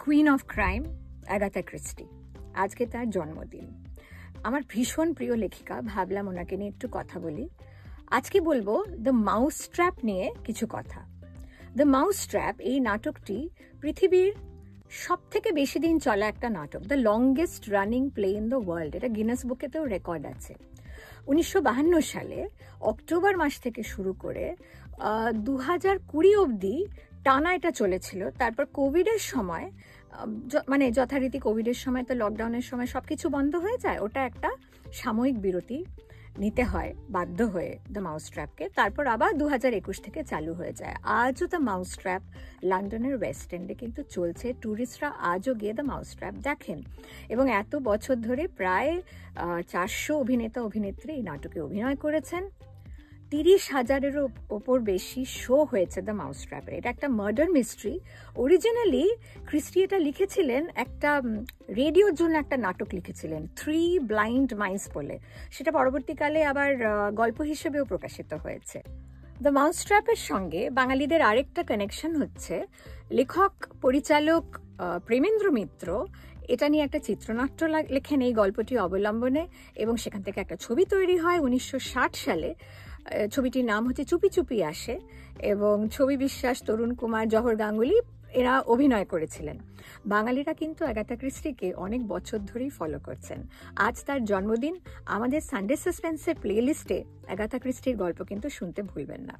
Queen of crime Agatha Christie. আজকে তার জন্মদিন। আমার ভীষণ প্রিয় লেখিকা, ভাবলাম ওনাকে নিয়ে একটু কথা বলি। আজকে বলবো দ্য মাউস ট্র্যাপ নিয়ে কিছু কথা। দ্য মাউস ট্র্যাপ এই নাটকটি পৃথিবীর সব থেকে বেশি দিন চলা একটা নাটক, the longest running play in the world. এটা গিনেস বুকেতেও রেকর্ড আছে। 1952 সালে অক্টোবর মাস থেকে শুরু করে 2020 অবধি টানা এটা চলেছিল। তারপর কোভিডের সময়, মানে যথারীতি কোভিডের সময় তো লকডাউনের সময় সব কিছু বন্ধ হয়ে যায়, ওটা একটা সাময়িক বিরতি নিতে হয় বাধ্য হয়ে দ্য মাউস ট্র্যাপকে। তারপর আবার 2021 থেকে চালু হয়ে যায়। আজও দ্য মাউস ট্র্যাপ লন্ডনের ওয়েস্ট এন্ডে কিন্তু চলছে। ট্যুরিস্টরা আজও গিয়ে দ্য মাউস ট্র্যাপ দেখেন, এবং এত বছর ধরে প্রায় 400 অভিনেতা অভিনেত্রী এই নাটকে অভিনয় করেছেন। 30,000-এরও ওপর বেশি শো হয়েছে দ্য মাউস ট্র্যাপের। এটা একটা মার্ডার মিস্ট্রি। অরিজিনালি ক্রিস্টি এটা লিখেছিলেন, একটা রেডিওর জন্য একটা নাটক লিখেছিলেন, 3 ব্লাইন্ড মাইস বলে। সেটা পরবর্তীকালে আবার গল্প হিসেবেও প্রকাশিত হয়েছে। দ্য মাউস ট্র্যাপের সঙ্গে বাঙালিদের আরেকটা কানেকশন হচ্ছে, লেখক পরিচালক প্রেমেন্দ্র মিত্র এটা নিয়ে একটা চিত্রনাট্য লেখেন এই গল্পটি অবলম্বনে, এবং সেখান থেকে একটা ছবি তৈরি হয় 1960 সালে। ছবিটির নাম হচ্ছে চুপি চুপি আসে, এবং ছবি বিশ্বাস, তরুণ কুমার, জহর গাঙ্গুলি এরা অভিনয় করেছিলেন। বাঙালিরা কিন্তু অ্যাগাথা ক্রিস্টিকে অনেক বছর ধরেই ফলো করছেন। আজ তার জন্মদিন। আমাদের সানডে সাসপেন্সের প্লে লিস্টে অ্যাগাথা ক্রিস্টির গল্প কিন্তু শুনতে ভুলবেন না।